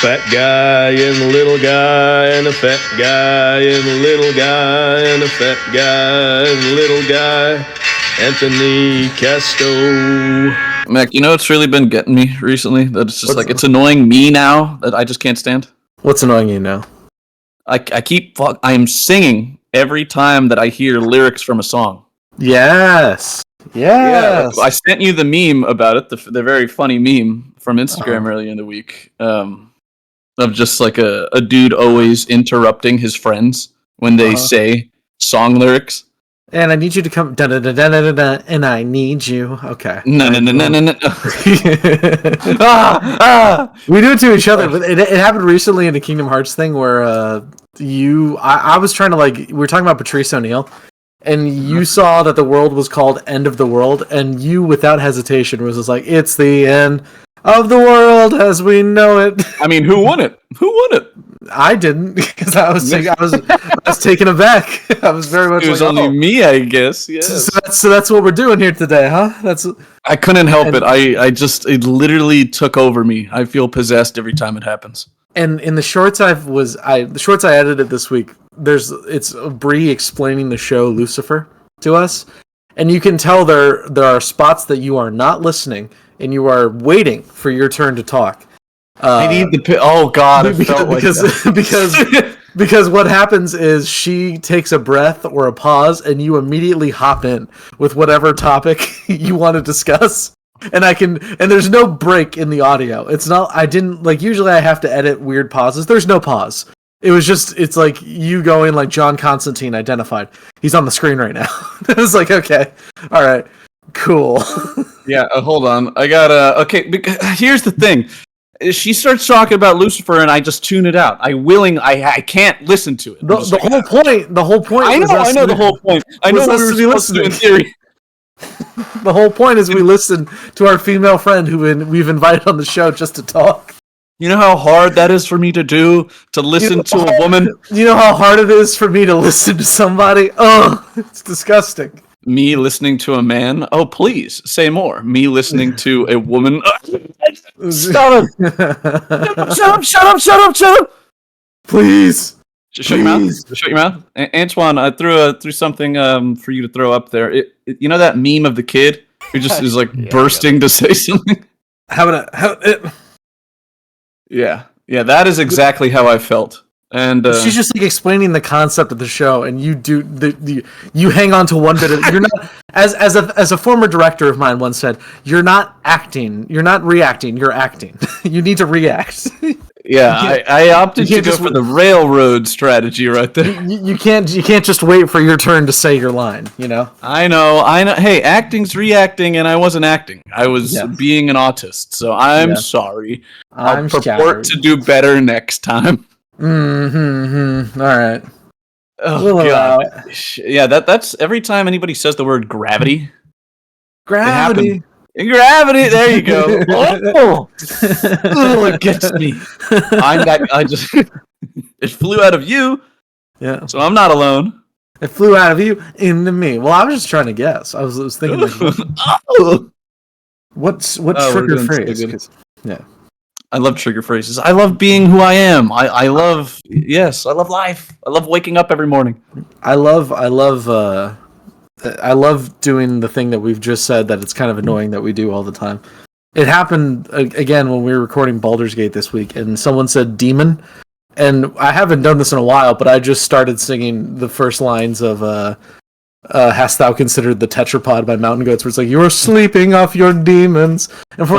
Fat guy and a little guy and a fat guy and a little guy and a fat guy and a little guy. Anthony Castoe. Mac, you know what's really been getting me recently? That it's just it's annoying me now that I just can't stand. What's annoying you now? I am singing every time that I hear lyrics from a song. Yes. Yeah, I sent you the meme about it, the very funny meme from Instagram earlier in the week, of just like a dude always interrupting his friends when they say song lyrics. And I need you to come, da da da da da da, and I need you. Okay. No. We do it to each other, but it happened recently in a Kingdom Hearts thing where I was trying to we were talking about Patrice O'Neal, and you saw that the world was called End of the World, and you, without hesitation, was just like, it's the end of the world as we know it. I mean, who won it? I didn't, because I was taken aback. I was very much. It was only me, I guess. Yes. So that's what we're doing here today, huh? I couldn't help it. It literally took over me. I feel possessed every time it happens. And in the shorts I edited this week, it's Bree explaining the show Lucifer to us, and you can tell there are spots that you are not listening and you are waiting for your turn to talk. I need the oh god, because what happens is she takes a breath or a pause, and you immediately hop in with whatever topic you want to discuss. And there's no break in the audio. Usually I have to edit weird pauses. There's no pause. It's like you going like John Constantine identified. He's on the screen right now. It's like, okay, all right, cool. Yeah, hold on. I gotta. Okay, here's the thing. She starts talking about Lucifer, and I just tune it out. I can't listen to it. The whole point. I know the whole point. I know what we were supposed to do in theory. The whole point is we listen to our female friend who we've invited on the show just to talk. You know how hard that is for me to do, to listen to a woman? You know how hard it is for me to listen to somebody? Oh, it's disgusting. Me listening to a man? Oh, please, say more. Me listening to a woman? Stop it! Shut up! Please. Shut your mouth. Shut your mouth. Antwan, I threw something for you to throw up there. You know that meme of the kid who just is bursting to say something? Yeah, that is exactly how I felt. And she's just explaining the concept of the show, and you do you hang on to one bit of you're not as a former director of mine once said, you're not acting, you're not reacting, you're acting. You need to react. Yeah, I opted to go for the railroad strategy right there. You can't just wait for your turn to say your line, you know? I know. Hey, acting's reacting, and I wasn't acting. I was being an autist, so I'm sorry. I'll purport to do better next time. Mm-hmm. All right. Oh, God. Yeah, that's every time anybody says the word gravity. Gravity. Gravity. There you go. Oh, it gets me. It flew out of you. Yeah. So I'm not alone. It flew out of you into me. Well, I was just trying to guess. I was thinking. What trigger phrase? Yeah. I love trigger phrases. I love being who I am. I love life. I love waking up every morning. I love doing the thing that we've just said that it's kind of annoying that we do all the time. It happened again when we were recording Baldur's Gate this week, and someone said demon, and I haven't done this in a while, but I just started singing the first lines of Hast Thou Considered the Tetrapod by Mountain Goats, where it's like, you're sleeping off your demons. And for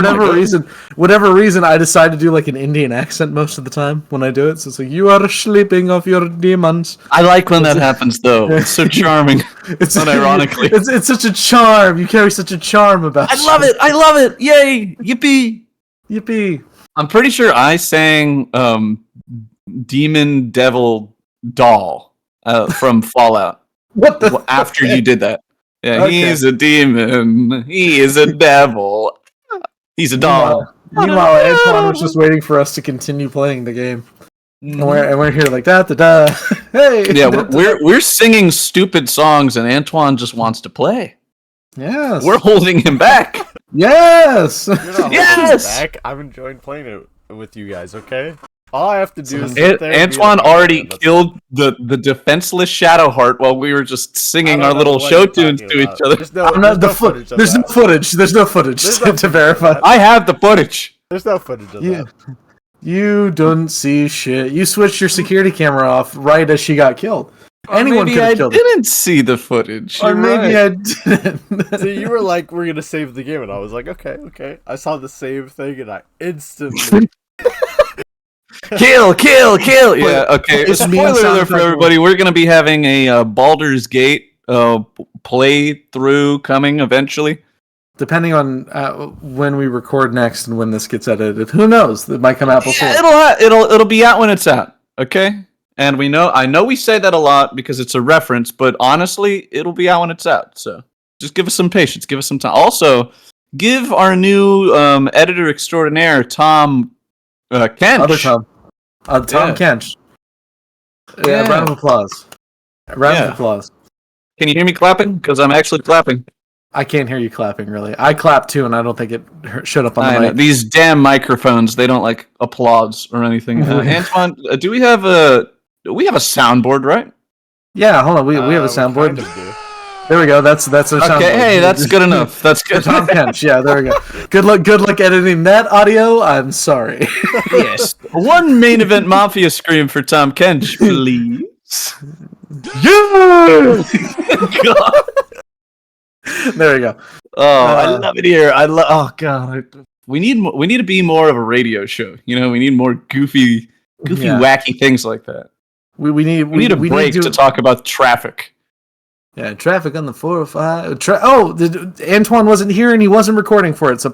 whatever reason, I decide to do like an Indian accent most of the time when I do it. So it's like, you are sleeping off your demons. I like when that happens, though. It's so charming. It's unironically. It's such a charm. You carry such a charm about you. I love it. Yay. Yippee. I'm pretty sure I sang Demon Devil Doll from Fallout. After you did that. Yeah, okay. He's a demon. He is a devil. He's a doll. Meanwhile, Antwan was just waiting for us to continue playing the game. And we're here like da da da. Hey. Yeah, we're singing stupid songs, and Antwan just wants to play. Yes. We're holding him back. Yes. You're not holding him back. I'm enjoying playing it with you guys. Okay. All I have to do is sit there and be Antwan like, already "Yeah, that's killed the defenseless Shadowheart while we were just I singing don't our know little what show you're tunes talking to about. each other. There's no, I'm there's not no the footage of There's that. no footage. There's no footage There's no to footage of verify. that. I have the footage. There's no footage of You, that. you don't see shit. You switched your security camera off right as she got killed. Anyone maybe could I have killed her. didn't see the footage. Or You're maybe right. I didn't. See, you were like, "We're gonna save the game," and I was like, "Okay." I saw the save thing, and I instantly Kill! Yeah, okay. It's me Spoiler on sound alert for effect everybody. We're going to be having a Baldur's Gate play through coming eventually. Depending on when we record next and when this gets edited, who knows? It might come out before. Yeah, it'll be out when it's out. Okay, and I know we say that a lot because it's a reference, but honestly, it'll be out when it's out. So just give us some patience, give us some time. Also, give our new editor extraordinaire Tom Kench. Other Tom. Tom Yeah. Kench. Yeah, Yeah. round of applause. Round Yeah. of applause. Can you hear me clapping? Because I'm actually clapping. I can't hear you clapping, really. I clapped too, and I don't think it showed up on the I know. mic. These damn microphones, they don't like applause or anything. Antwan, do we have a soundboard, right? Yeah, hold on. We have a soundboard. kind of do. There we go. That's a soundboard. Okay, hey, that's good enough. That's good. Tom Kench. Yeah, there we go. Good luck editing that audio. I'm sorry. Yes. One main event mafia scream for Tom Kench, please. Yeah! There we go. Oh, I love it here. Oh god, we need to be more of a radio show. You know, we need more goofy, Yeah. wacky things like that. We need We need a break to talk about traffic. Yeah, traffic on the 405. Antwan wasn't here and he wasn't recording for it. So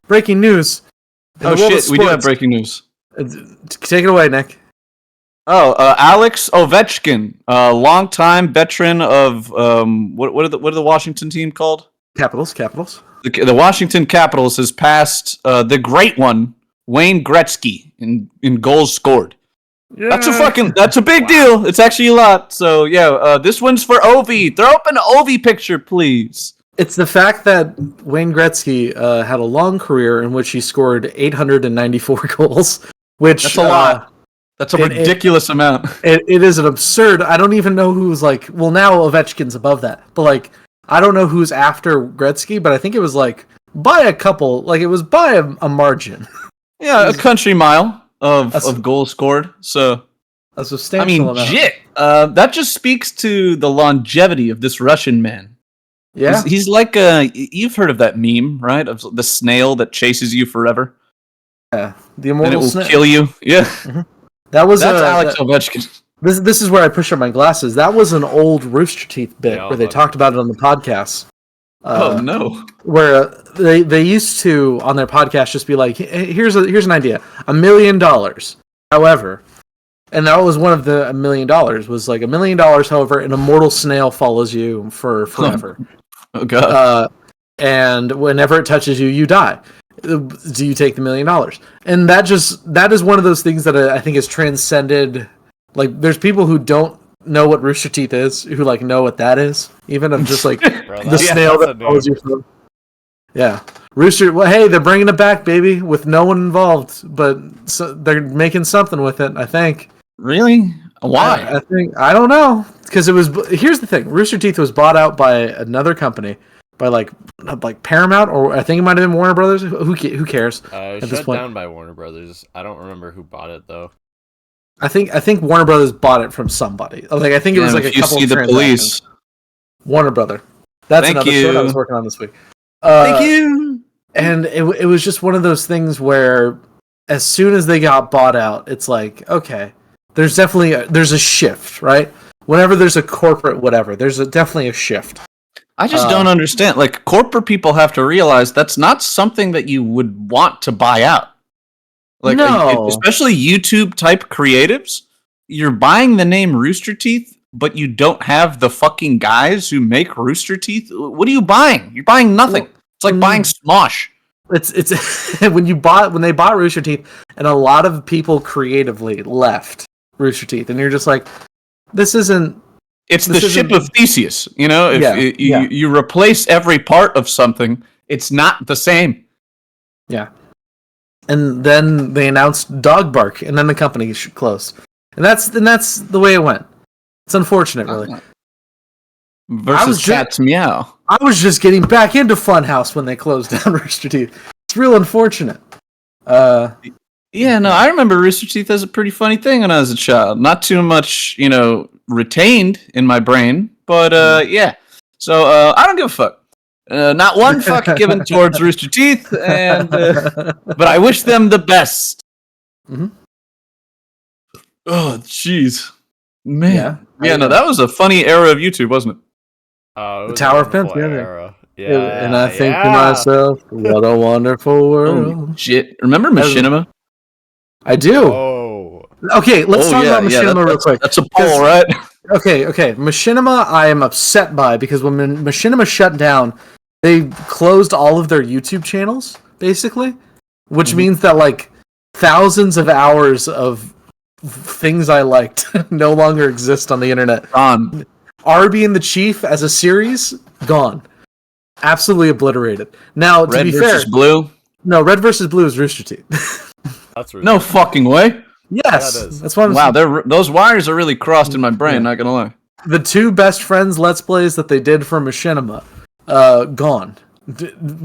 breaking news. In Oh the world of shit, we do have sports. breaking news. Take it away, Nick. Oh, Alex Ovechkin, longtime veteran of what are the Washington team called? Capitals. The Washington Capitals has passed the great one, Wayne Gretzky, in goals scored. That's a big deal. It's actually a lot. So yeah, this one's for Ovi. Throw up an Ovi picture, please. It's the fact that Wayne Gretzky had a long career in which he scored 894 goals, which That's a lot. That's a ridiculous amount. It is an absurd. I don't even know who's like. Well, now Ovechkin's above that, but like I don't know who's after Gretzky. But I think it was like by a couple. Like it was by a margin. Yeah, a country mile of goals scored. So A substantial amount. Jit. That just speaks to the longevity of this Russian man. Yeah, He's like you've heard of that meme, right? Of the snail that chases you forever yeah. The and immortal it will snake. kill you. Yeah, That was that's Alex Ovechkin. This is where I push up my glasses. That was an old Rooster Teeth bit Yeah, where they talked about it on the podcast. Oh no! Where they used to on their podcast just be like, "Hey, here's an idea, $1 million. However, and that was one of the $1 million was like $1 million. However, an immortal snail follows you for forever. Oh god! And whenever it touches you, you die. Do you take the $1 million? And that is one of those things that I think is transcended. Like, there's people who don't know what Rooster Teeth is, who like know what that is, even of just like Bro, the snail that's that a follows name. you. Yeah, Rooster. Well, hey, they're bringing it back, baby, with no one involved, but they're making something with it. I think. Really? Why? I think I don't know because it was. Here's the thing: Rooster Teeth was bought out by another company, by like Paramount, or I think it might have been Warner Brothers. Who cares? Shut this point. down by Warner Brothers. I don't remember who bought it though. I think Warner Brothers bought it from somebody. Like I think it was like a if you couple see of the transactions. police. Warner Brother. That's Thank another show I you. was working on this week. Thank you. And it was just one of those things where as soon as they got bought out, it's like, okay, there's definitely there's a shift, right? Whenever there's a corporate whatever, there's definitely a shift. I just don't understand. Like, corporate people have to realize that's not something that you would want to buy out. Like, No. especially YouTube type creatives. You're buying the name Rooster Teeth, but you don't have the fucking guys who make Rooster Teeth. What are you buying? You're buying nothing. It's like buying Smosh. It's when they bought Rooster Teeth, and a lot of people creatively left Rooster Teeth, and you're just like, this isn't. It's This the ship isn't- of Theseus. You know, if Yeah, you replace every part of something, it's not the same. Yeah. And then they announced Dog Bark, and then the company closed. And that's the way it went. It's unfortunate, really. Versus Cat's Meow. I was just getting back into Funhouse when they closed down Rooster Teeth. It's real unfortunate. Yeah, no, I remember Rooster Teeth as a pretty funny thing when I was a child. Not too much, retained in my brain, but yeah. So I don't give a fuck. Not one fuck given towards Rooster Teeth, but I wish them the best. Mm-hmm. Oh, jeez. Man. Yeah, no, that was a funny era of YouTube, wasn't it? The Tower of Pimps, yeah. And I think to myself, what a wonderful world. Oh, shit. Remember Machinima? I do. Oh. Okay, let's talk about Machinima real quick. That's a poll, right? Okay. Machinima I am upset by because when Machinima shut down, they closed all of their YouTube channels, basically. Which means that, like, thousands of hours of things I liked no longer exist on the internet. Gone. Arby and the Chief as a series, gone. Absolutely obliterated. Now, to be fair... Red versus Blue? No, Red versus Blue is Rooster Teeth. That's no fucking way. Yes. Yeah, that's what I'm Wow, those wires are really crossed in my brain, not gonna lie. The two best friends Let's Plays that they did for Machinima, gone.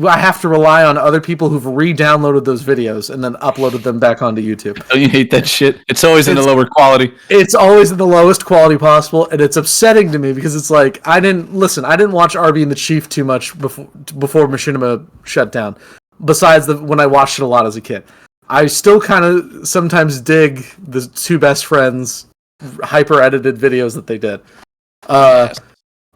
I have to rely on other people who've re-downloaded those videos and then uploaded them back onto YouTube. Don't you hate that shit? It's always in the lower quality. It's always in the lowest quality possible, and it's upsetting to me because it's like I didn't watch Arby and the Chief too much before Machinima shut down. Besides when I watched it a lot as a kid, I still kind of sometimes dig the two best friends hyper edited videos that they did. Yes.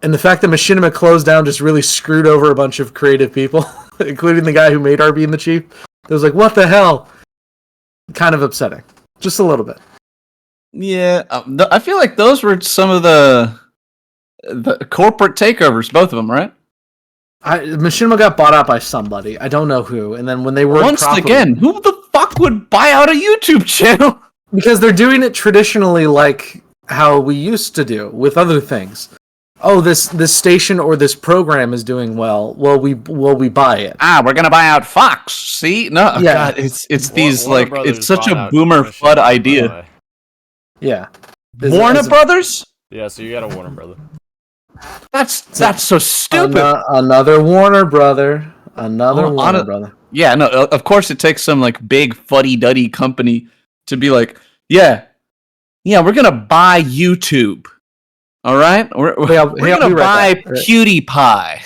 And the fact that Machinima closed down just really screwed over a bunch of creative people, including the guy who made Arby and the Chief. It was like, what the hell? Kind of upsetting. Just a little bit. Yeah, I feel like those were some of the corporate takeovers, both of them, right? Machinima got bought out by somebody. I don't know who. And then when they were Once again, who the fuck would buy out a YouTube channel? Because they're doing it traditionally like how we used to do with other things. Oh, this station or this program is doing well. Well, we buy it. We're gonna buy out Fox. See, no, yeah, God, it's these Warner like Brothers it's such a bought boomer out FUD idea. Yeah, Warner Brothers. Yeah, so you got a Warner Brother. That's so stupid. Another Warner brother. Warner brother. Yeah, no. Of course, it takes some like big fuddy-duddy company to be like, yeah, we're gonna buy YouTube. All right, we're gonna buy PewDiePie.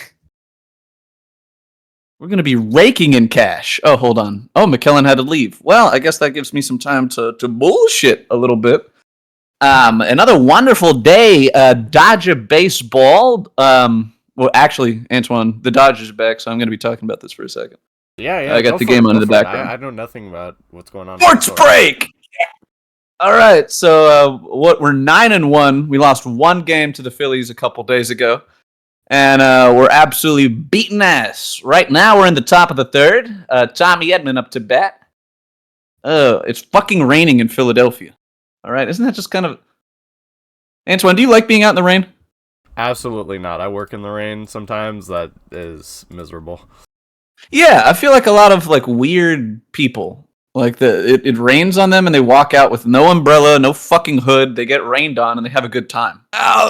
We're gonna be raking in cash. Oh, hold on. Oh, McKellen had to leave. Well, I guess that gives me some time to bullshit a little bit. Another wonderful day. Dodger baseball. Well, actually, Antwan, the Dodgers are back, so I'm gonna be talking about this for a second. Yeah. I got the game on in the background. I know nothing about what's going on. Sports break. All right, so we're 9-1. We lost one game to the Phillies a couple days ago, and we're absolutely beating ass. Right now, we're in the top of the third. Tommy Edman up to bat. It's fucking raining in Philadelphia. All right, isn't that just kind of... Antwan, do you like being out in the rain? Absolutely not. I work in the rain sometimes. That is miserable. Yeah, I feel like a lot of like weird people. Like it rains on them and they walk out with no umbrella, no fucking hood. They get rained on and they have a good time.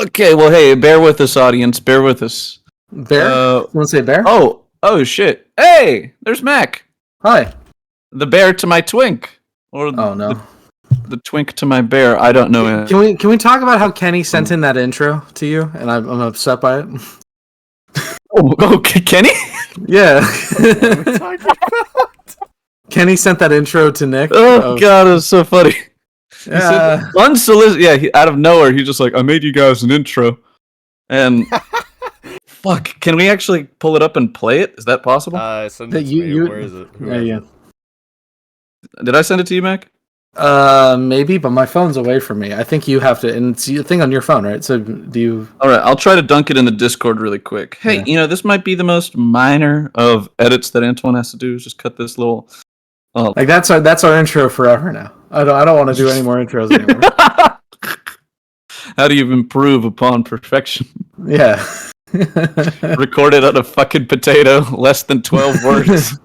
Okay, well, hey, bear with us, audience. Bear with us. Bear? You want to say bear? Oh shit. Hey, there's Mac. Hi. The bear to my twink. Or no. The twink to my bear. I don't know. Can we talk about how Kenny sent in that intro to you and I'm upset by it? Kenny? Yeah. Kenny sent that intro to Nick. Oh god, it was so funny. Yeah. Unsolicited. Yeah, out of nowhere, he's just like, I made you guys an intro. And fuck, can we actually pull it up and play it? Is that possible? Send it to me. Where is it? Yeah. Did I send it to you, Mac? Maybe, but my phone's away from me. I think you have to, and it's a thing on your phone, right? So do you... Alright, I'll try to dunk it in the Discord really quick. Hey, this might be the most minor of edits that Antwan has to do, is just cut this little... Like, that's our intro forever now. I don't want to do any more intros anymore. How do you improve upon perfection? Yeah. Recorded on a fucking potato, less than 12 words.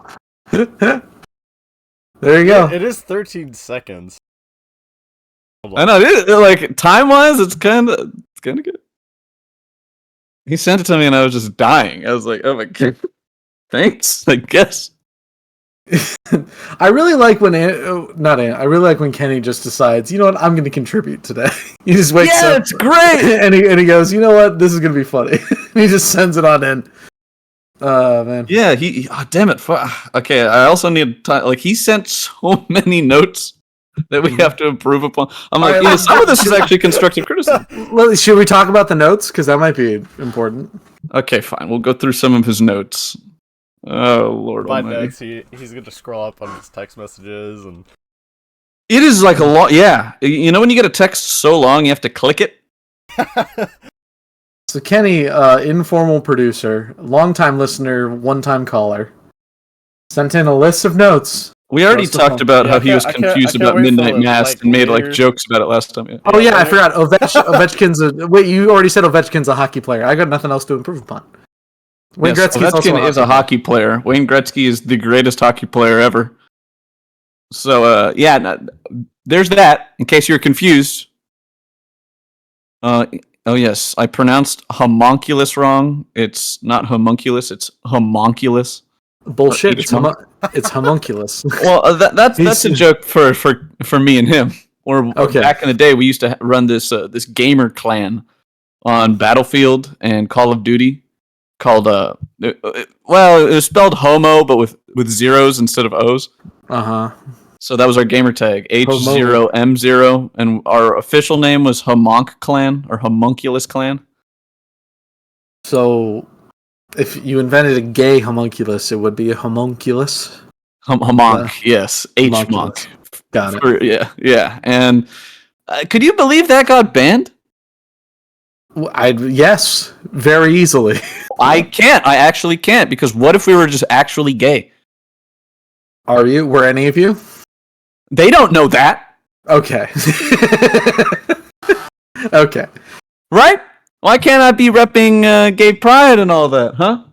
There you go. It is 13 seconds. I know, like, time-wise, it's kind of good. He sent it to me, and I was just dying. I was like, oh my god, thanks, I guess. I really like when I really like when Kenny just decides, you know what, I'm going to contribute today. He just wakes up. It's great. and he goes, you know what, this is going to be funny. He just sends it on in. Man. Yeah, damn it. Okay, I also need time. Like, he sent so many notes that we have to improve upon. I'm like, right, some of this is actually constructive criticism. Should we talk about the notes? Because that might be important. Okay, fine. We'll go through some of his notes. Oh, Lord By almighty. notes, he's going to scroll up on his text messages and... It is like a long... Yeah. You know when you get a text so long, you have to click it? So Kenny, informal producer, longtime listener, one-time caller, sent in a list of notes. We already talked about how he was confused about Midnight Mass and made like jokes about it last time. Yeah. Oh yeah, I forgot. Ovechkin's wait, you already said Ovechkin's a hockey player. I got nothing else to improve upon. Wayne Gretzky is a hockey player. Wayne Gretzky is the greatest hockey player ever. So there's that. In case you're confused. Oh yes, I pronounced homunculus wrong. It's not homunculus. It's homunculus. Bullshit. It's homunculus. Well, that's a joke for me and him. Or back in the day, we used to run this gamer clan on Battlefield and Call of Duty called it was spelled homo but with zeros instead of O's. So that was our gamer tag, H0M0, and our official name was Homonc Clan or Homunculus Clan. So, if you invented a gay homunculus, it would be a homunculus. Homonc, yes, H-monc. Got it. Yeah. And could you believe that got banned? Yes, very easily. I can't. I actually can't, because what if we were just actually gay? Are you? Were any of you? They don't know that. Okay. Okay. Right? Why can't I be repping gay pride and all that, huh?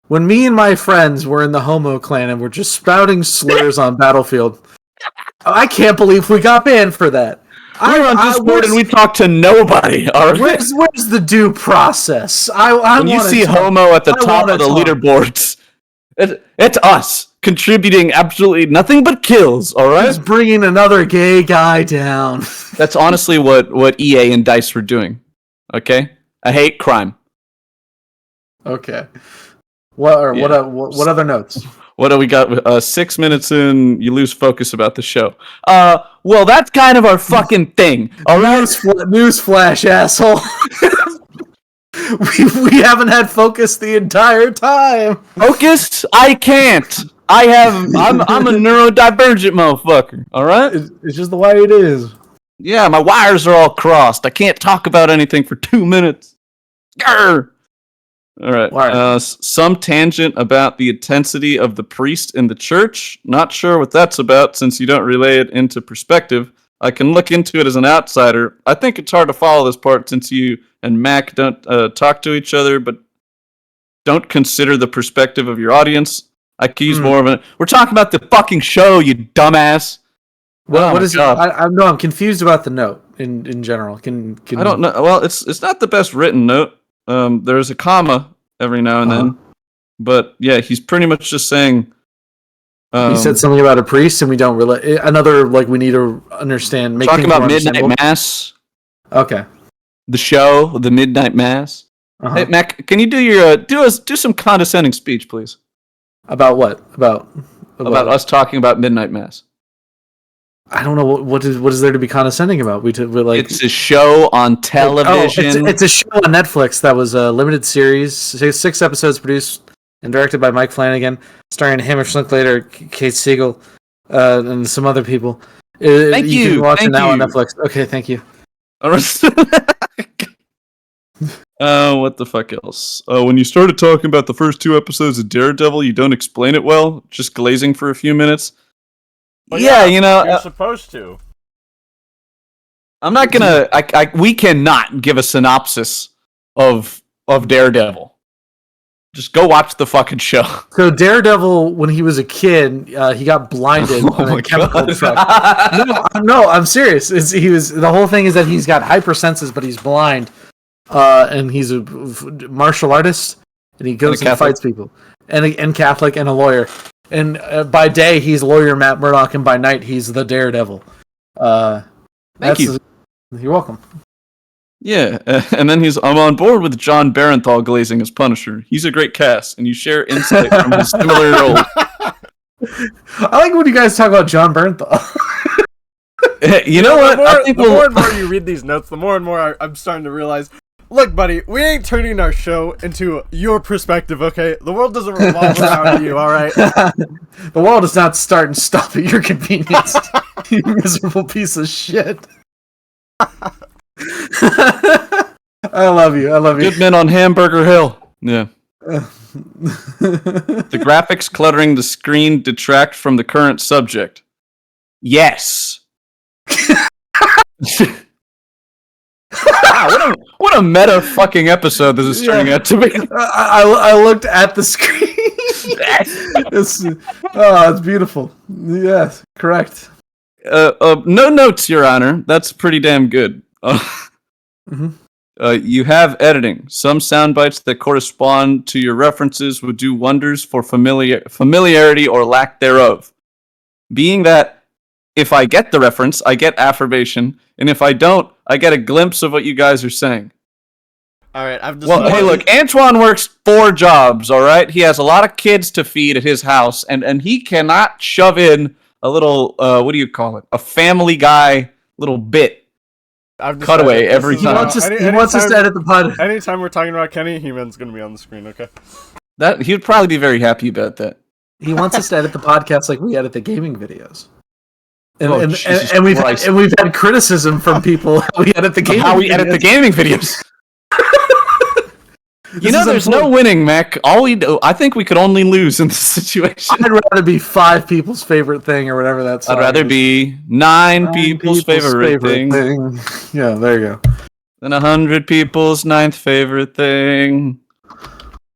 When me and my friends were in the homo clan and were just spouting slurs on Battlefield, I can't believe we got banned for that. We were on Discord and we talked to nobody. All right? Where's the due process? When you see homo at the top of the leaderboards, it's us contributing absolutely nothing but kills. All right, just bringing another gay guy down. That's honestly what EA and DICE were doing. Okay, I hate crime. Okay, what other notes? What do we got? 6 minutes in, you lose focus about the show. Well, that's kind of our fucking thing. All right, newsflash, asshole. we haven't had focus the entire time. Focus? I can't. I'm a neurodivergent motherfucker. All right, it's just the way it is. Yeah, my wires are all crossed. I can't talk about anything for 2 minutes. Grr! All right. Some tangent about the intensity of the priest in the church. Not sure what that's about, since you don't relay it into perspective. I can look into it as an outsider. I think it's hard to follow this part since you and Mac don't talk to each other, but don't consider the perspective of your audience. I could use more of it. We're talking about the fucking show, you dumbass. What is it? I'm confused about the note in general. Can I don't know. Well, it's not the best written note. There's a comma every now and then, but yeah, he's pretty much just saying. He said something about a priest, and we don't really. We need to understand. Talking about Midnight Mass. Okay. The show, the Midnight Mass. Hey, Mac, can you do your do some condescending speech, please? About what? About us talking about Midnight Mass. I don't know what is there to be condescending about. It's a show on television. It's a show on Netflix that was a limited series, 6 episodes produced and directed by Mike Flanagan, starring Hamish Linklater, Kate Siegel, and some other people. Thank you. You can watch it now on Netflix. Okay, thank you. What the fuck else? When you started talking about the first 2 episodes of Daredevil, you don't explain it well, just glazing for a few minutes. Well, yeah, you're supposed to. I'm not gonna. We cannot give a synopsis of Daredevil. Just go watch the fucking show. So Daredevil, when he was a kid, he got blinded on a chemical truck. No, I'm serious. The whole thing is that he's got hypersenses, but he's blind, and he's a martial artist, and he goes and fights people, and Catholic and a lawyer. And by day he's lawyer Matt Murdock, and by night he's the Daredevil. Thank you. You're welcome. Yeah, and then I'm on board with John Barenthal glazing as Punisher. He's a great cast, and you share insight from his similar role. I like when you guys talk about John Barenthal. You know what? The more and more you read these notes, the more and more I'm starting to realize, look, buddy, we ain't turning our show into your perspective, okay? The world doesn't revolve around you, alright? The world does not start and stop at your convenience, you miserable piece of shit. I love you. Good men on Hamburger Hill. Yeah. The graphics cluttering the screen detract from the current subject. Yes. Wow, what a meta fucking episode this is turning out to be. I looked at the screen. It's beautiful. Yes, correct. No notes, Your Honor. That's pretty damn good. You have editing. Some sound bites that correspond to your references would do wonders for familiarity or lack thereof. Being that if I get the reference, I get affirmation, and if I don't, I get a glimpse of what you guys are saying. Alright, hey, look, Antwan works 4 jobs, alright? He has a lot of kids to feed at his house, and he cannot shove in a little, what do you call it? A Family Guy little bit. Cutaway every time. He wants us to edit the pod. Anytime we're talking about Kenny, He-Man's going to be on the screen, okay? He would probably be very happy about that. He wants us to edit the podcast like we edit the gaming videos. And, we've had criticism from people how we edit the gaming videos. There's no winning, Mac. I think we could only lose in this situation. I'd rather be 5 people's favorite thing or whatever that's. I'd rather be 9 people's favorite thing. Yeah, there you go. Than 100 people's 9th favorite thing.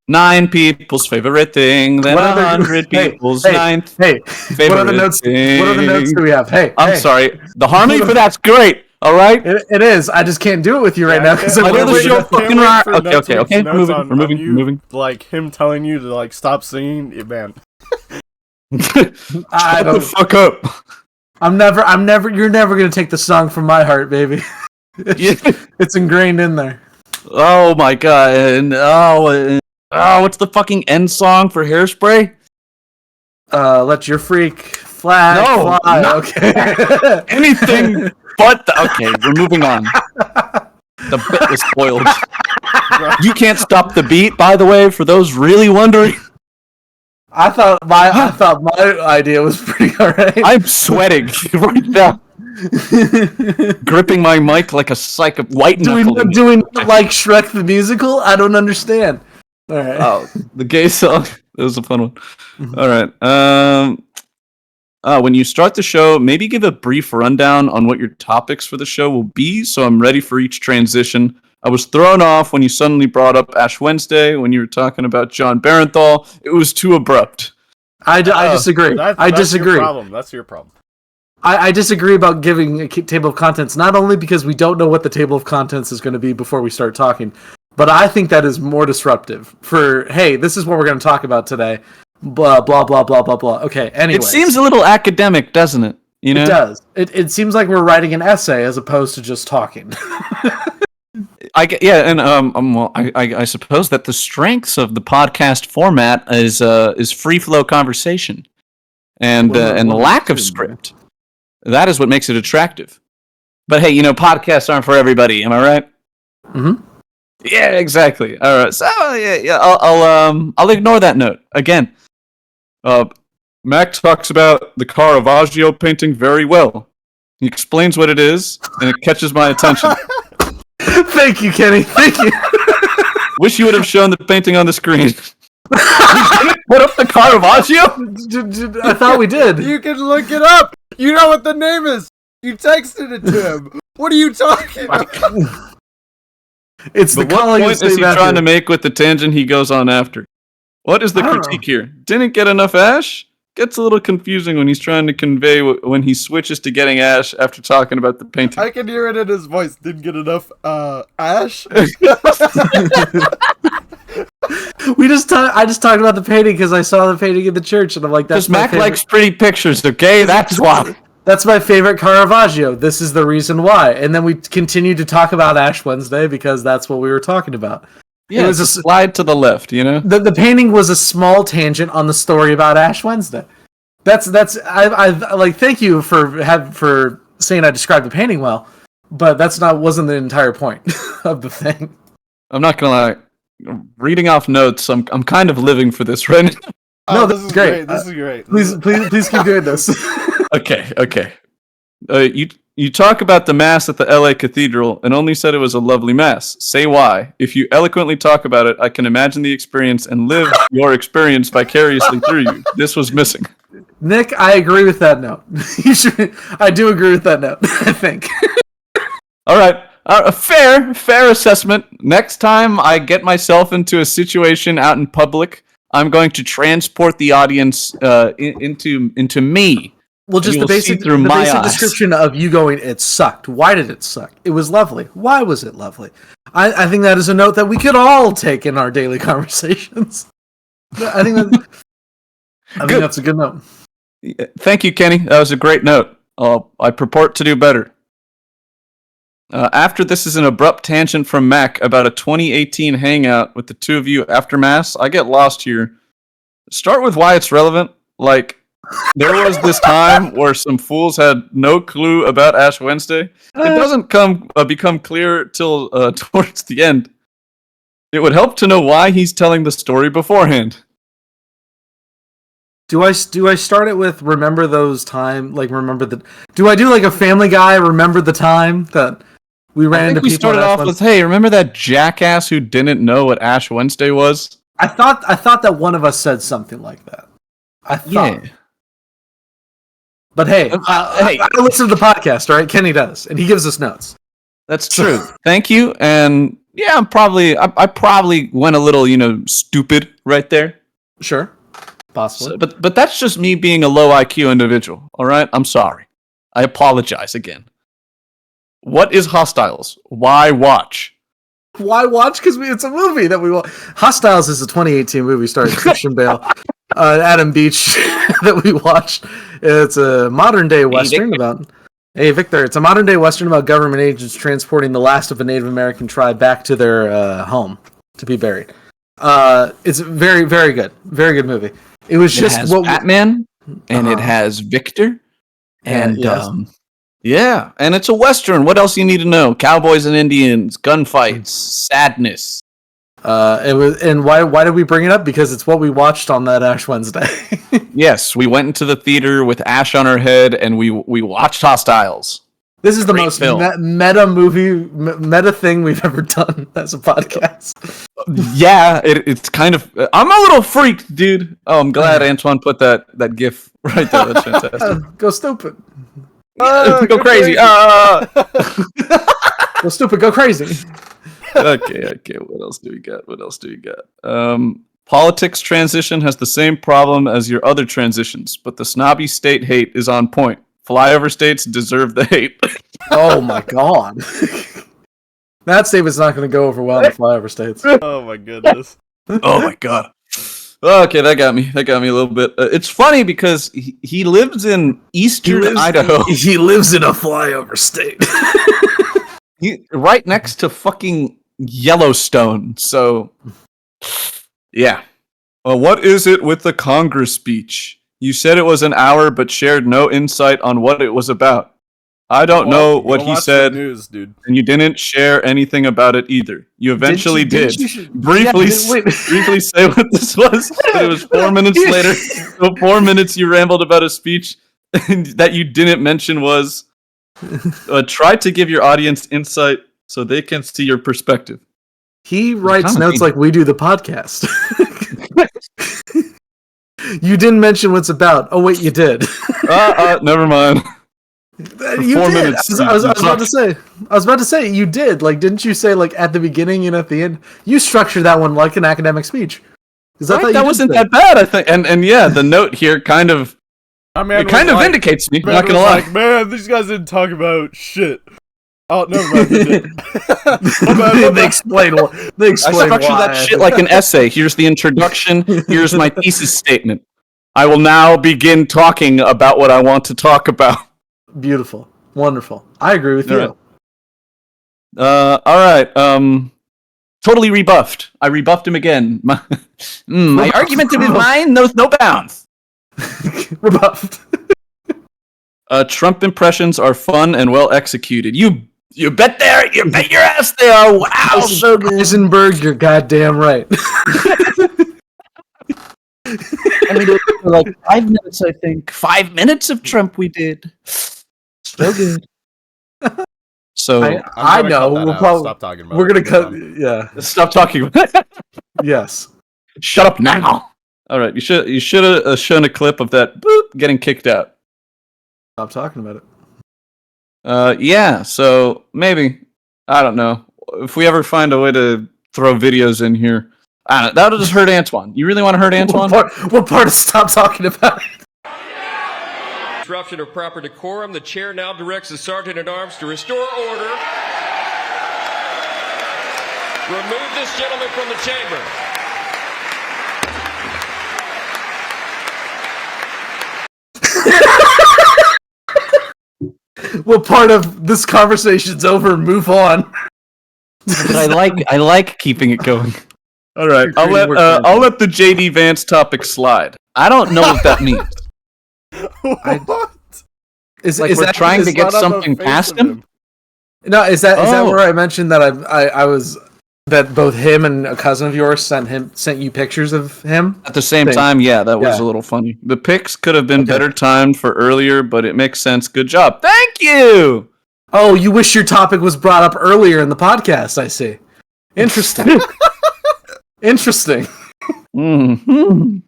9 people's favorite thing. Then 100 people's 9th favorite thing. What other notes do we have? I'm sorry. The harmony for that's great. All right, it is. I just can't do it with you right now because I know the show fucking right. Okay. We're moving. Like him telling you to like stop singing, man. Shut the fuck up. You're never gonna take the song from my heart, baby. It's ingrained in there. Oh my god! And what's the fucking end song for Hairspray? Let your freak fly. Okay. Anything. But okay, we're moving on. The bit was spoiled. You can't stop the beat, by the way, for those really wondering. I thought my idea was pretty alright. I'm sweating right now. Gripping my mic like a psycho white knuckle. Doing like Shrek the musical? I don't understand. Alright. Oh, the gay song. That was a fun one. Alright. When you start the show, maybe give a brief rundown on what your topics for the show will be, so I'm ready for each transition. I was thrown off when you suddenly brought up Ash Wednesday when you were talking about John Barenthal. It was too abrupt. I disagree. I disagree. That's your problem. I disagree about giving a table of contents, not only because we don't know what the table of contents is going to be before we start talking, but I think that is more disruptive for, hey, this is what we're going to talk about today. Blah, blah, blah, blah, blah, blah. Okay, anyway. It seems a little academic, doesn't it? You know? It does. It seems like we're writing an essay as opposed to just talking. I suppose that the strengths of the podcast format is free flow conversation and the lack of script. That is what makes it attractive. But hey, podcasts aren't for everybody. Am I right? Mm-hmm. Yeah, exactly. All right. So I'll ignore that note again. Mac talks about the Caravaggio painting very well. He explains what it is, and it catches my attention. Thank you, Kenny. Thank you. Wish you would have shown the painting on the screen. Put up the Caravaggio? I thought we did. You can look it up. You know what the name is. You texted it to him. What are you talking about? It's the what point is he trying to make with the tangent he goes on after? What is the critique here? Didn't get enough ash? Gets a little confusing when he's trying to convey when he switches to getting ash after talking about the painting. I can hear it in his voice. Didn't get enough ash. I just talked about the painting because I saw the painting in the church, and I'm like, that's because Mac likes pretty pictures. Okay, that's why. That's my favorite Caravaggio. This is the reason why. And then we continued to talk about Ash Wednesday because that's what we were talking about. Yeah, it was a slide to the left, you know? The painting was a small tangent on the story about Ash Wednesday. I like, thank you for saying I described the painting well, but wasn't the entire point of the thing. I'm not gonna lie. Reading off notes, I'm kind of living for this right now. No, this is great. This is great. Please keep doing this. Okay. You talk about the mass at the LA Cathedral and only said it was a lovely mass. Say why. If you eloquently talk about it, I can imagine the experience and live your experience vicariously through you. This was missing. Nick, I agree with that note. I do agree with that note, I think. All right. A fair assessment. Next time I get myself into a situation out in public, I'm going to transport the audience into me. Well, just the basic description of you going, it sucked. Why did it suck? It was lovely. Why was it lovely? I think that is a note that we could all take in our daily conversations. I think that's a good note. Thank you, Kenny. That was a great note. I purport to do better. After this is an abrupt tangent from Mac about a 2018 hangout with the two of you after Mass, I get lost here. Start with why it's relevant. Like, there was this time where some fools had no clue about Ash Wednesday. It doesn't become clear till towards the end. It would help to know why he's telling the story beforehand. Do I start it with remember those time? Like, remember the... Do I do like a Family Guy, remember the time that we ran into people? We started off with, hey, remember that jackass who didn't know what Ash Wednesday was? I thought that one of us said something like that. I thought... Yeah. But hey, I listen to the podcast, right? Kenny does, and he gives us notes. That's true. Thank you. And yeah, I probably went a little, stupid right there. Sure, possibly. So, but that's just me being a low IQ individual. All right, I'm sorry. I apologize again. What is Hostiles? Why watch? Why watch? Because it's a movie that we watch. Hostiles is a 2018 movie starring Christian Bale, Adam Beach that we watched. It's a modern day Western about... Hey, Victor. It's a modern day Western about government agents transporting the last of a Native American tribe back to their home to be buried. It's very, very good. Very good movie. It was just... It has Batman, and it has Victor, and... yes. Yeah, and it's a Western. What else you need to know? Cowboys and Indians, gunfights, sadness. It was, and why did we bring it up? Because it's what we watched on that Ash Wednesday. Yes, we went into the theater with ash on our head, and we watched Hostiles. This is the most meta thing we've ever done as a podcast. Yeah, it's kind of... I'm a little freaked, dude. Oh, I'm glad Antwan put that GIF right there. That's fantastic. Go stupid. Go crazy. Go stupid, go crazy. Okay. What else do we got? Politics transition has the same problem as your other transitions, but the snobby state hate is on point. Flyover states deserve the hate. Oh my god. That statement's not going to go over well in the flyover states. Oh my goodness. Oh my god. Okay, that got me a little bit. It's funny because he lives in eastern Idaho. He lives in a flyover state. Right next to fucking Yellowstone. So, yeah. What is it with the Congress speech? You said it was an hour, but shared no insight on what it was about. I don't know what he said, news, dude. And you didn't share anything about it either. You eventually did. Briefly say what this was, but it was 4 minutes later. So 4 minutes you rambled about a speech that you didn't mention was, try to give your audience insight so they can see your perspective. He writes notes like we do the podcast. You didn't mention what's about. Oh, wait, you did. Never mind. You 4 did. Minutes. I was about to say you did. Like, didn't you say like at the beginning and at the end? You structured that one like an academic speech. Right, that wasn't that bad, I think. And yeah, the note here kind of vindicates me. Not gonna lie. Like, man, these guys didn't talk about shit. Oh, never mind. They explain I structured that shit like an essay. Here's the introduction. Here's my thesis statement. I will now begin talking about what I want to talk about. Beautiful. Wonderful. I agree with you. All right. Totally rebuffed. I rebuffed him again. My argument of his mind knows no bounds. Rebuffed. Trump impressions are fun and well executed. You bet you bet your ass they are. Wow, so good. Eisenberg, you're goddamn right. I mean, it was like 5 minutes, I think. 5 minutes of Trump we did. So good. So I know. Stop talking about we're going to cut. Yeah. Stop talking. Yes. Shut up now. All right. You should have shown a clip of that getting kicked out. Stop talking about it. Yeah. So maybe, I don't know, if we ever find a way to throw videos in here. I don't know, that'll just hurt Antwan. You really want to hurt Antwan? What part of stop talking about it? Disruption of proper decorum. The chair now directs the sergeant at arms to restore order. Remove this gentleman from the chamber. What part of this conversation's over? Move on. But I like keeping it going. All right, I'll let the JD Vance topic slide. I don't know what that means. What? Is we're that trying to get something past him? No, is that where I mentioned that I was that both him and a cousin of yours sent you pictures of him at the same time? Yeah, that was a little funny. The pics could have been better timed for earlier, but it makes sense. Good job. Thank you. Oh, you wish your topic was brought up earlier in the podcast. I see. Interesting. Interesting. Mm-hmm.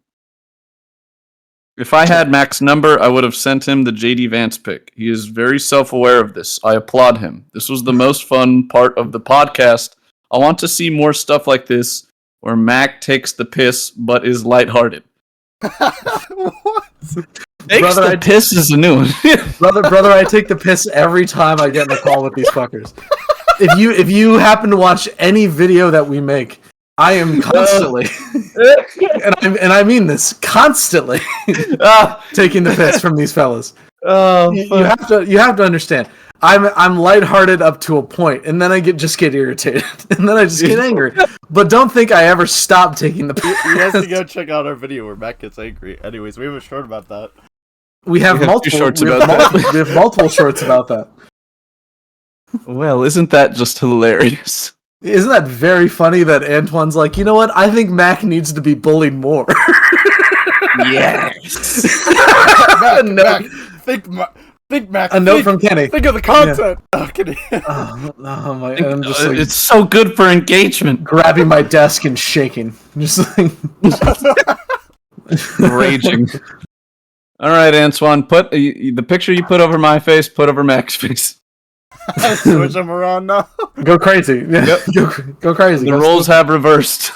If I had Mac's number, I would have sent him the JD Vance pic. He is very self-aware of this. I applaud him. This was the most fun part of the podcast. I want to see more stuff like this, where Mac takes the piss but is lighthearted. What? Takes the piss is a new one. brother, I take the piss every time I get in the call with these fuckers. If you happen to watch any video that we make, I am constantly, and I mean this, constantly taking the piss from these fellas. You have to understand. I'm lighthearted up to a point, and then I just get irritated, and then I just get angry. But don't think I ever stop taking the piss. You guys to go check out our video where Matt gets angry. Anyways, we have a short about that. We have multiple shorts about that. We have multiple shorts about that. Well, isn't that just hilarious? Isn't that very funny that Antwan's like, you know what? I think Mac needs to be bullied more. Yes. Mac, think Mac. A note from Kenny. Think of the content. Yeah. Oh, Kenny. Oh my! I'm just like, it's so good for engagement. Grabbing my desk and shaking, just like raging. All right, Antwan, put the picture you put over my face. Put over Mac's face. Switch them around now. Go crazy. Yeah. Yep. Go crazy. The roles have reversed.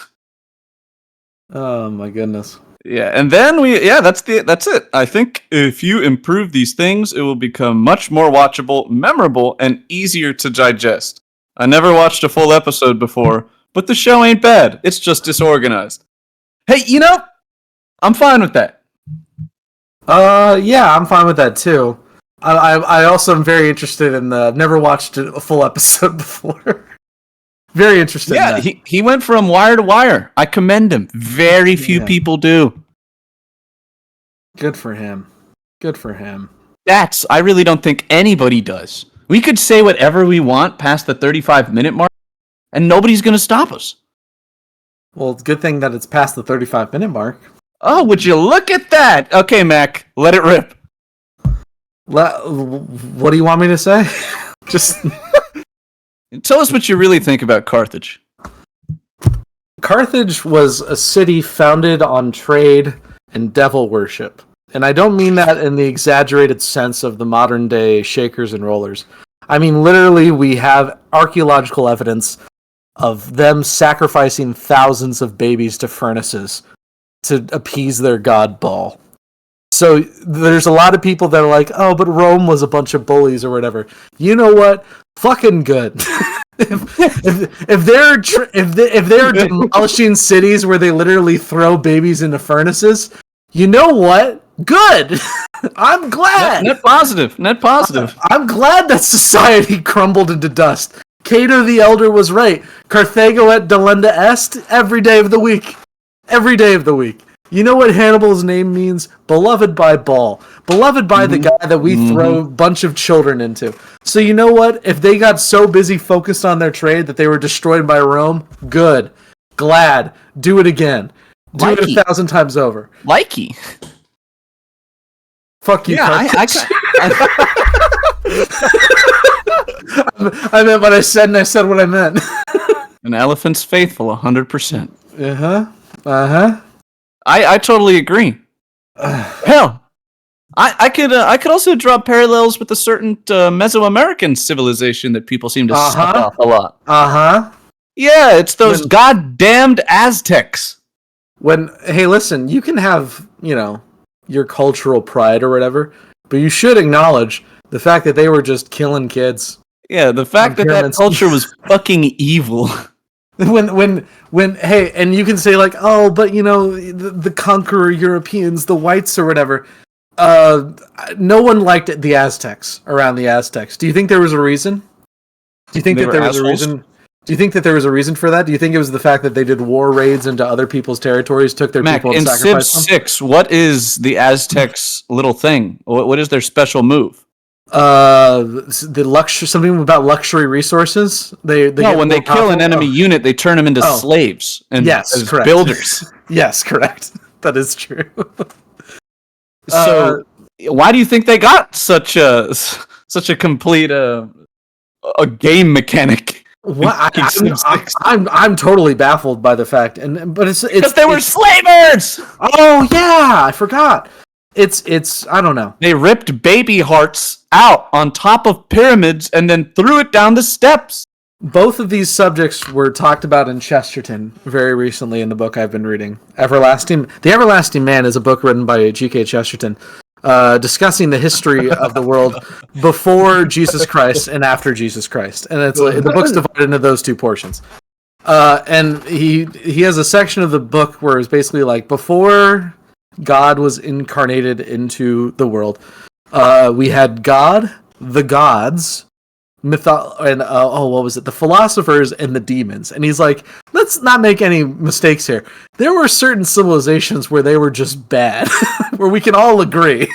Oh my goodness. Yeah, and then that's it. I think if you improve these things, it will become much more watchable, memorable, and easier to digest. I never watched a full episode before, but the show ain't bad. It's just disorganized. Hey, I'm fine with that. Yeah, I'm fine with that too. I also am very interested in I've never watched a full episode before. Very interested. Yeah, in he went from wire to wire. I commend him. Very few people do. Good for him. Good for him. I really don't think anybody does. We could say whatever we want past the 35-minute mark, and nobody's going to stop us. Well, it's a good thing that it's past the 35-minute mark. Oh, would you look at that? Okay, Mac, let it rip. What do you want me to say? Just tell us what you really think about Carthage. Carthage was a city founded on trade and devil worship. And I don't mean that in the exaggerated sense of the modern day shakers and rollers. I mean, literally, we have archaeological evidence of them sacrificing thousands of babies to furnaces to appease their god Baal. So there's a lot of people that are like, oh, but Rome was a bunch of bullies or whatever. You know what? Fucking good. if they're demolishing cities where they literally throw babies into furnaces, you know what? Good. I'm glad. Net positive. Net positive. I'm glad that society crumbled into dust. Cato the Elder was right. Carthago et delenda est every day of the week. Every day of the week. You know what Hannibal's name means? Beloved by Baal. Beloved by the guy that we throw a bunch of children into. So you know what? If they got so busy focused on their trade that they were destroyed by Rome, good. Glad. Do it again. Do it 1,000 times over. Likey. Fuck you, yeah, I meant what I said, and I said what I meant. An elephant's faithful, 100%. I totally agree. Hell, I could also draw parallels with a certain Mesoamerican civilization that people seem to suck off a lot. Yeah, it's those goddamned Aztecs. Hey, listen, you can have, your cultural pride or whatever, but you should acknowledge the fact that they were just killing kids. Yeah, the fact that culture was fucking evil. Hey, and you can say like, oh, but the conqueror Europeans, the whites or whatever, no one liked the Aztecs around the Aztecs. Do you think there was a reason? Do you think that there was a reason? Do you think that there was a reason for that? Do you think it was the fact that they did war raids into other people's territories, took their people and sacrificed them? In Civ 6, what is the Aztecs' little thing? What is their special move? Something about luxury resources. When they kill an enemy unit, they turn them into slaves and as correct. builders. Yes, correct. That is true. So, why do you think they got such a complete a game mechanic? What I'm totally baffled by the fact, but it's because they were slavers. Oh yeah, I forgot. It's I don't know. They ripped baby hearts out on top of pyramids and then threw it down the steps. Both of these subjects were talked about in Chesterton very recently in the book I've been reading. The Everlasting Man is a book written by G.K. Chesterton, discussing the history of the world before Jesus Christ and after Jesus Christ, and the book's divided into those two portions. And he has a section of the book where it's basically like before God was incarnated into the world, we had God, the gods, the philosophers and the demons. And he's like, let's not make any mistakes here. There were certain civilizations where they were just bad, where we can all agree.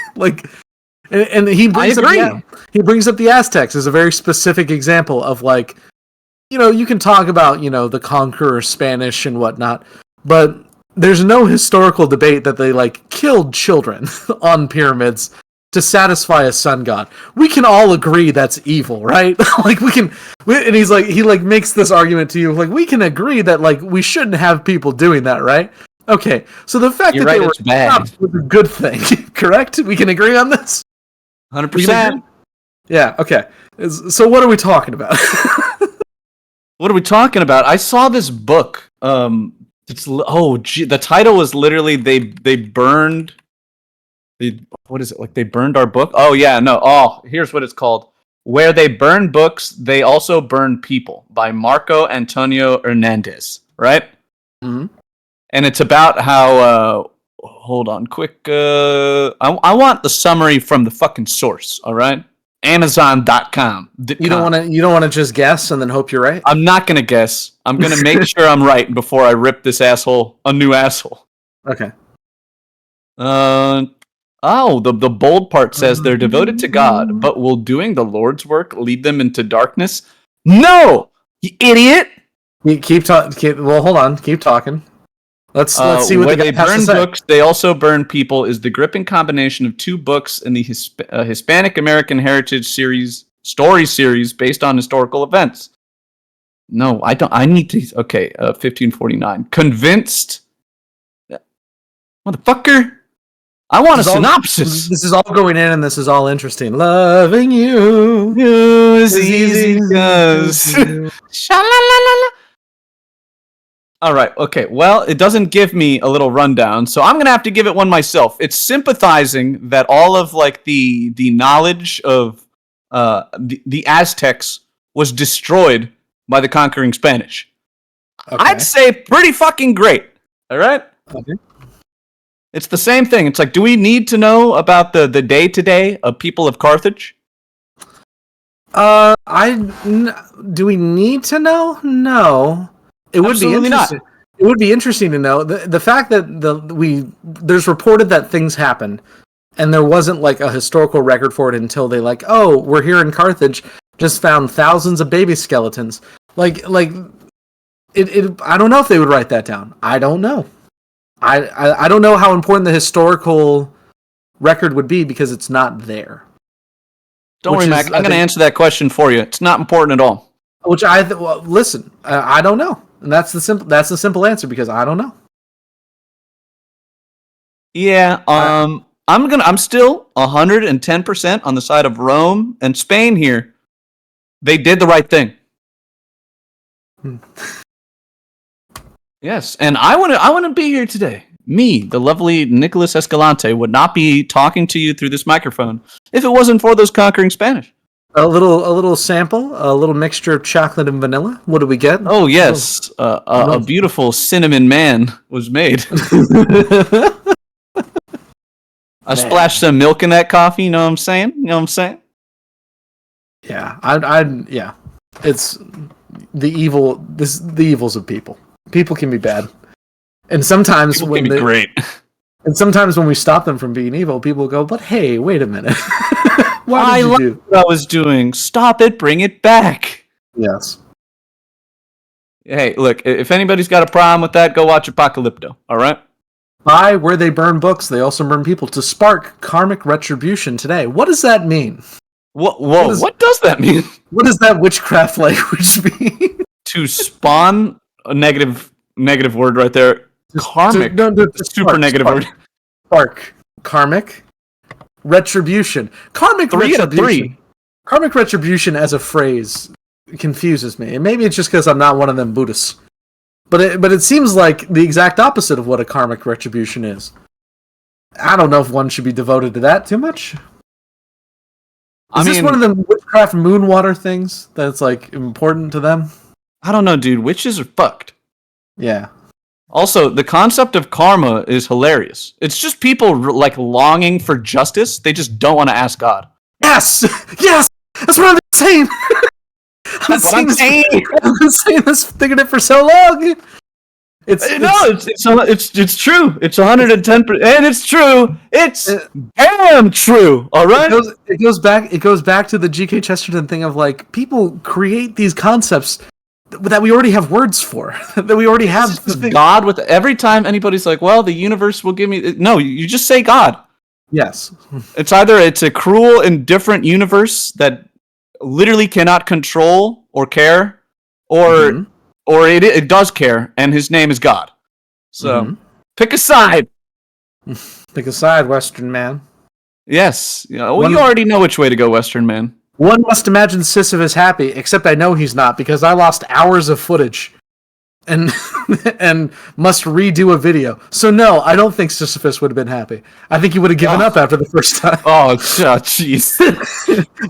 And he brings up the Aztecs as a very specific example of you can talk about, the conqueror Spanish and whatnot, but there's no historical debate that they killed children on pyramids to satisfy a sun god. We can all agree that's evil, right? And he's he makes this argument to you, we can agree that we shouldn't have people doing that, right? Okay, so the fact that they were bad was a good thing, correct? We can agree on this. 100%. Yeah. Okay. So what are we talking about? What are we talking about? I saw this book. The title was literally they burned. What is it? They burned our book? Oh yeah, no. Oh, here's what it's called. Where they burn books, they also burn people, by Marco Antonio Hernandez. Right? Mm-hmm. And it's about how. Hold on, quick. I want the summary from the fucking source. All right, Amazon.com. You don't want to just guess and then hope you're right. I'm not gonna guess. I'm gonna make sure I'm right before I rip this asshole a new asshole. Okay. The bold part says they're devoted to God, but will doing the Lord's work lead them into darkness? No, you idiot. You keep talking. Well, hold on. Keep talking. Let's see what they burn books. They also burn people. Is the gripping combination of two books in the Hispanic American Heritage story series based on historical events. No, I don't. I need to. Okay, 1549. Convinced, motherfucker. I want a synopsis. This is all going in, and this is all interesting. Loving you is easy because. Sha-la-la-la-la. All right. Okay. Well, it doesn't give me a little rundown, so I'm gonna have to give it one myself. It's sympathizing that all of like the knowledge of the Aztecs was destroyed by the conquering Spanish. Okay. I'd say pretty fucking great. All right. Okay. It's the same thing. It's like, do we need to know about the day-to-day of people of Carthage? Do we need to know? No. It would Absolutely be interesting. It would be interesting to know the fact that there's reported that things happened, and there wasn't like a historical record for it until they like, oh, we're here in Carthage, just found thousands of baby skeletons. Like it. I don't know if they would write that down. I don't know. I don't know how important the historical record would be because it's not there. Don't worry, Mac. I'm going to answer that question for you. It's not important at all. Which listen, I don't know, and that's the simple answer because I don't know. Yeah. I'm still 110% on the side of Rome and Spain here. They did the right thing. Yes, and I want to be here today. Me, the lovely Nicholas Escalante, would not be talking to you through this microphone if it wasn't for those conquering Spanish. A little sample, a little mixture of chocolate and vanilla. What do we get? Oh yes, a beautiful cinnamon man was made. I splashed some milk in that coffee. You know what I'm saying? Yeah, yeah. It's the evils of people. People can be bad, and sometimes people can be great. And sometimes when we stop them from being evil, people go, "But hey, wait a minute! Why did you do what I was doing? Stop it! Bring it back!" Yes. Hey, look. If anybody's got a problem with that, go watch Apocalypto. All right. Where they burn books, they also burn people to spark karmic retribution today. What does that mean? What does that mean? What does that witchcraft language mean? To spawn a negative word right there. Karmic. Super negative word. Spark. Karmic. Retribution. Karmic 3 retribution. out of 3. Karmic retribution as a phrase confuses me. And maybe it's just because I'm not one of them Buddhists. But it seems like the exact opposite of what a karmic retribution is. I don't know if one should be devoted to that too much. Is this one of the witchcraft moonwater things that's like important to them? I don't know, dude. Witches are fucked. Yeah. Also, the concept of karma is hilarious. It's just people like longing for justice. They just don't want to ask God. Yes! Yes! That's what I'm saying! That's what I'm saying! I've been saying this, thinking it for so long! It's true. It's 110%, and it's true. It's damn true. All right. It goes back to the G.K. Chesterton thing of like people create these concepts that we already have words for, that we already have. God with every time anybody's like, well, the universe will give me. No, you just say God. Yes. It's either it's a cruel, indifferent universe that literally cannot control or care, or it does care, and his name is God. So pick a side. Pick a side, Western man. Yes. You already know which way to go, Western man. One must imagine Sisyphus happy, except I know he's not because I lost hours of footage and must redo a video. So no, I don't think Sisyphus would have been happy. I think he would have given up after the first time. Oh, jeez.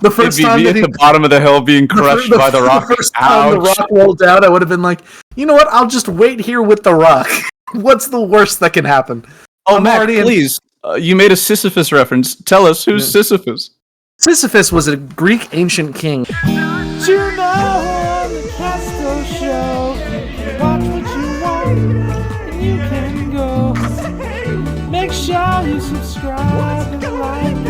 The first time at the bottom of the hill being crushed by the rock. The first time the rock rolled down, I would have been like, you know what? I'll just wait here with the rock. What's the worst that can happen? Oh, Matt, please. You made a Sisyphus reference. Tell us, who's Sisyphus? Sisyphus was a Greek ancient king. Tonight on the Castoe Show, watch what you want, and you can go. Make sure you subscribe and like.